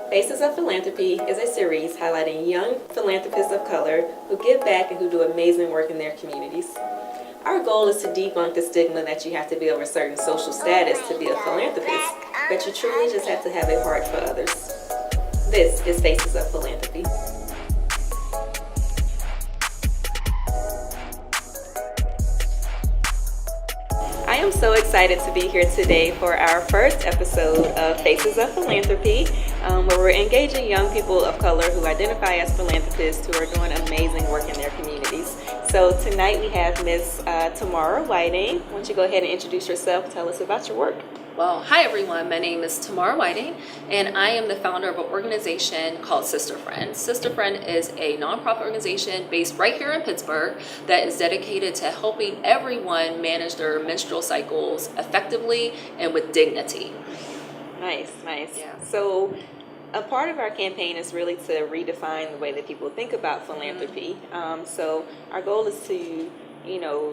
Faces of Philanthropy is a series highlighting young philanthropists of color who give back and who do amazing work in their communities. Our goal is to debunk the stigma that you have to be of a certain social status to be a philanthropist, but you truly just have to have a heart for others. This is Faces of Philanthropy. I am so excited to be here today for our first episode of Faces of Philanthropy, where we're engaging young people of color who identify as philanthropists who are doing amazing work in their communities. So tonight we have Miss Tamara Whiting. Why don't you go ahead and introduce yourself, tell us about your work. Well, hi everyone, my name is Tamara Whiting, and I am the founder of an organization called SisterFriend. SisterFriend is a nonprofit organization based right here in Pittsburgh that is dedicated to helping everyone manage their menstrual cycles effectively and with dignity. Nice. Yeah. So a part of our campaign is really to redefine the way that people think about philanthropy. So our goal is to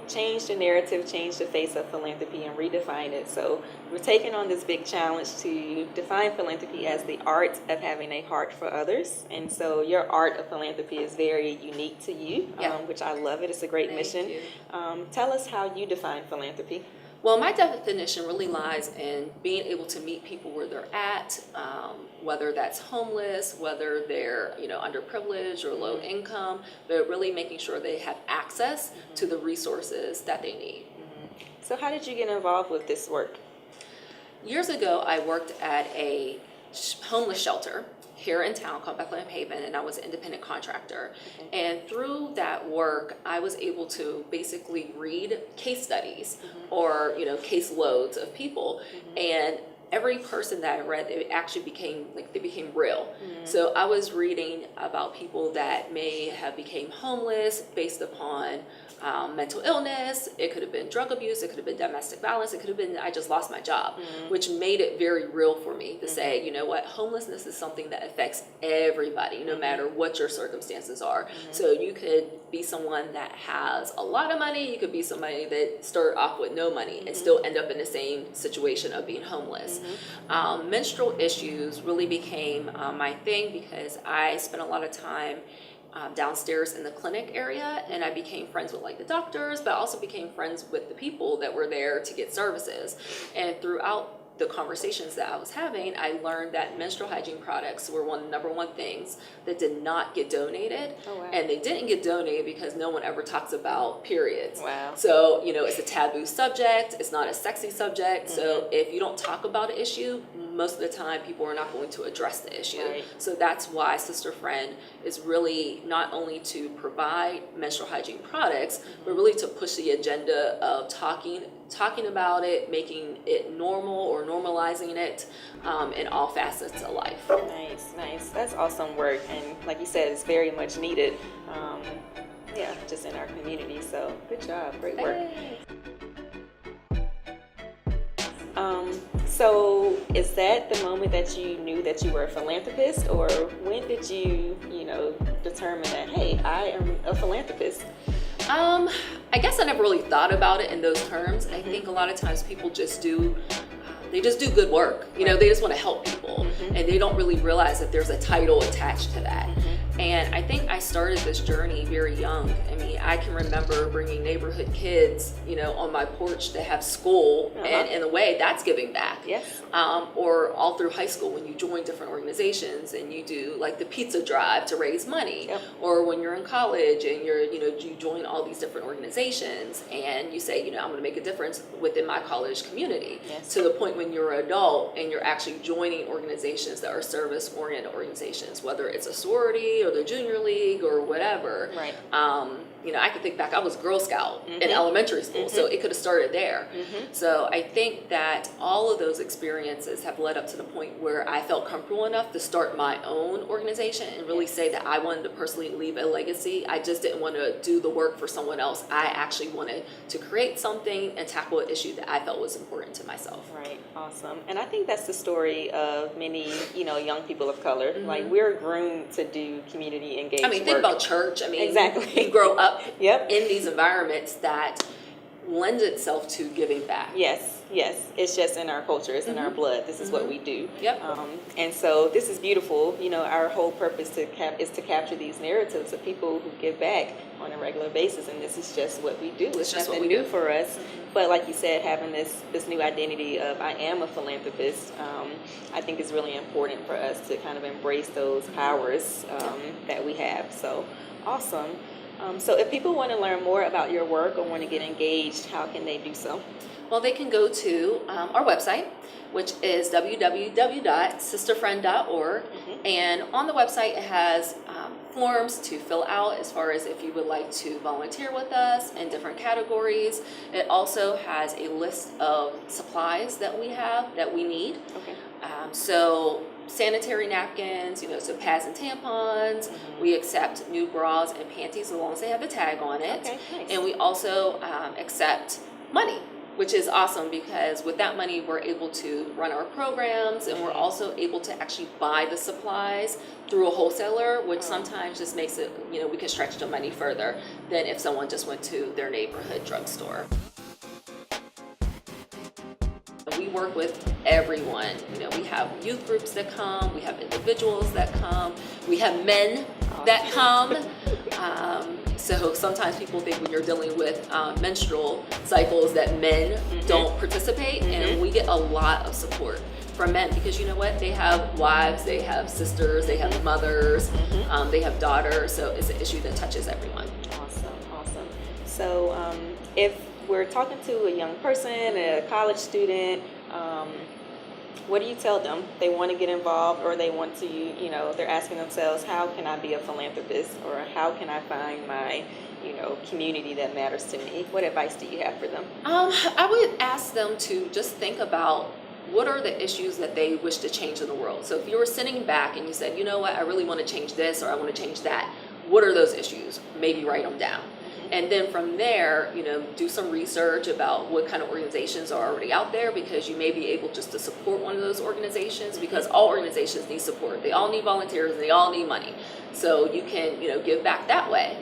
change the narrative, change the face of philanthropy and redefine it. So we're taking on this big challenge to define philanthropy as the art of having a heart for others. And so your art of philanthropy is very unique to you, which I love it. It's a great mission. Tell us how you define philanthropy. Well, my definition really lies in being able to meet people where they're at, whether that's homeless, whether they're underprivileged or low income, but really making sure they have access to the resources that they need. So how did you get involved with this work? Years ago, I worked at a homeless shelter here in town called Bethlehem Haven, and I was an independent contractor. And through that work, I was able to basically read case studies or case loads of people, and every person that I read, it actually became real. So I was reading about people that may have became homeless based upon mental illness. It could have been drug abuse. It could have been domestic violence. It could have been I just lost my job, which made it very real for me to say, you know what, homelessness is something that affects everybody, no matter what your circumstances are. So you could be someone that has a lot of money. You could be somebody that started off with no money and still end up in the same situation of being homeless. Menstrual issues really became my thing because I spent a lot of time downstairs in the clinic area, and I became friends with the doctors, but also became friends with the people that were there to get services. And throughout the conversations that I was having, I learned that menstrual hygiene products were one of the number one things that did not get donated. Oh, wow. And they didn't get donated because no one ever talks about periods. Wow. So, it's a taboo subject. It's not a sexy subject. So if you don't talk about an issue, most of the time people are not going to address the issue. Right. So that's why SisterFriend is really not only to provide menstrual hygiene products, but really to push the agenda of talking about it, making it normal or normalizing it in all facets of life. Nice. That's awesome work. And like you said, it's very much needed, just in our community. So good job. Great work. Hey. So is that the moment that you knew that you were a philanthropist, or when did you, determine that, hey, I am a philanthropist? I guess I never really thought about it in those terms. I think a lot of times people just do good work. They just want to help people, and they don't really realize that there's a title attached to that. And I think I started this journey very young. I mean, I can remember bringing neighborhood kids, on my porch to have school, and in a way, that's giving back. Yes. Or all through high school when you join different organizations and you do the pizza drive to raise money, or when you're in college and you join all these different organizations and you say, I'm going to make a difference within my college community. Yes. To the point when you're an adult and you're actually joining organizations that are service-oriented organizations, whether it's a sorority or the junior league or whatever. Right. I could think back, I was Girl Scout in elementary school, so it could have started there. So I think that all of those experiences have led up to the point where I felt comfortable enough to start my own organization and really say that I wanted to personally leave a legacy. I just didn't want to do the work for someone else. I actually wanted to create something and tackle an issue that I felt was important to myself. Right. Awesome. And I think that's the story of many, young people of color. We're groomed to do community engagement. Think about church. Exactly. You grow up Yep. in these environments that lends itself to giving back. Yes, it's just in our culture, it's in our blood. This is what we do. Yep. And so this is beautiful. You know, our whole purpose is to capture these narratives of people who give back on a regular basis, and this is just what we do. It's just what nothing we new do. for us. But like you said, having this new identity of I am a philanthropist, I think is really important for us to kind of embrace those powers that we have. So awesome. So if people want to learn more about your work or want to get engaged, how can they do so? Well, they can go to our website, which is www.sisterfriend.org. And on the website, it has forms to fill out as far as if you would like to volunteer with us in different categories. It also has a list of supplies that we have that we need. Okay. So sanitary napkins, so pads and tampons. We accept new bras and panties as long as they have the tag on it. Okay, nice. And we also accept money, which is awesome because with that money we're able to run our programs, and we're also able to actually buy the supplies through a wholesaler, which sometimes just makes it, we can stretch the money further than if someone just went to their neighborhood drugstore. We work with everyone. We have youth groups that come, we have individuals that come, we have men that come. So sometimes people think when you're dealing with menstrual cycles that men don't participate, and we get a lot of support from men because you know what? They have wives, they have sisters, they have mothers, they have daughters, so it's an issue that touches everyone. Awesome. So if we're talking to a young person, a college student, what do you tell them? They want to get involved, or they want to, they're asking themselves, how can I be a philanthropist, or how can I find my, community that matters to me? What advice do you have for them? I would ask them to just think about what are the issues that they wish to change in the world. So if you were sitting back and you said, you know what, I really want to change this, or I want to change that, what are those issues? Maybe write them down. And then from there, do some research about what kind of organizations are already out there, because you may be able just to support one of those organizations, because all organizations need support. They all need volunteers, and they all need money. So you can, give back that way.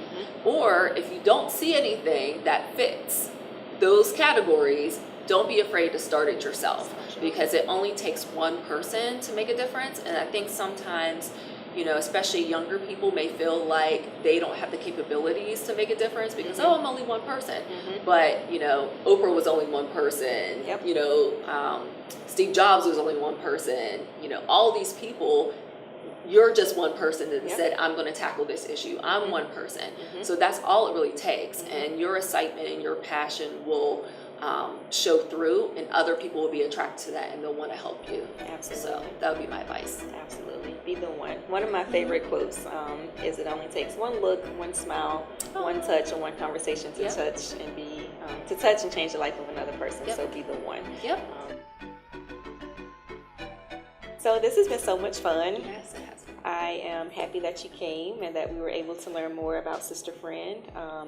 Or if you don't see anything that fits those categories, don't be afraid to start it yourself, because it only takes one person to make a difference. And I think sometimes, especially younger people may feel like they don't have the capabilities to make a difference because, I'm only one person. But, Oprah was only one person. Yep. Steve Jobs was only one person. All these people, you're just one person that said, I'm going to tackle this issue. I'm one person. So that's all it really takes. And your excitement and your passion will show through, and other people will be attracted to that, and they'll want to help you. Absolutely. So that would be my advice. Absolutely. Be the one. One of my favorite quotes is, it only takes one look, one smile, one touch, and one conversation to touch and to touch and change the life of another person. So be the one. Yep. So this has been so much fun. Yes, it has. I am happy that you came and that we were able to learn more about SisterFriend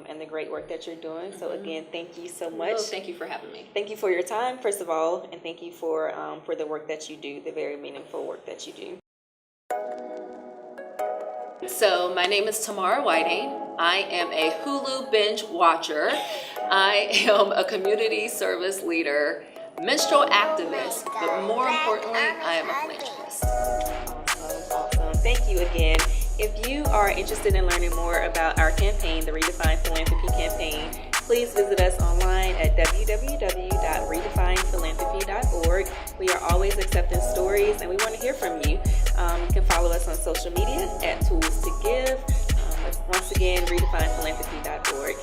and the great work that you're doing. So again, thank you so much. No, thank you for having me. Thank you for your time, first of all, and thank you for the work that you do, the very meaningful work that you do. So my name is Tamara Whiting. I am a Hulu binge watcher. I am a community service leader, menstrual activist, but more importantly, I am a philanthropist. Awesome. Thank you again. If you are interested in learning more about our campaign, the Redefine Philanthropy campaign, please visit us online at www.redefinephilanthropy.org. We are always accepting stories, and we want to hear from you. You can follow us on social media at Tools to Give. Once again, redefinephilanthropy.org.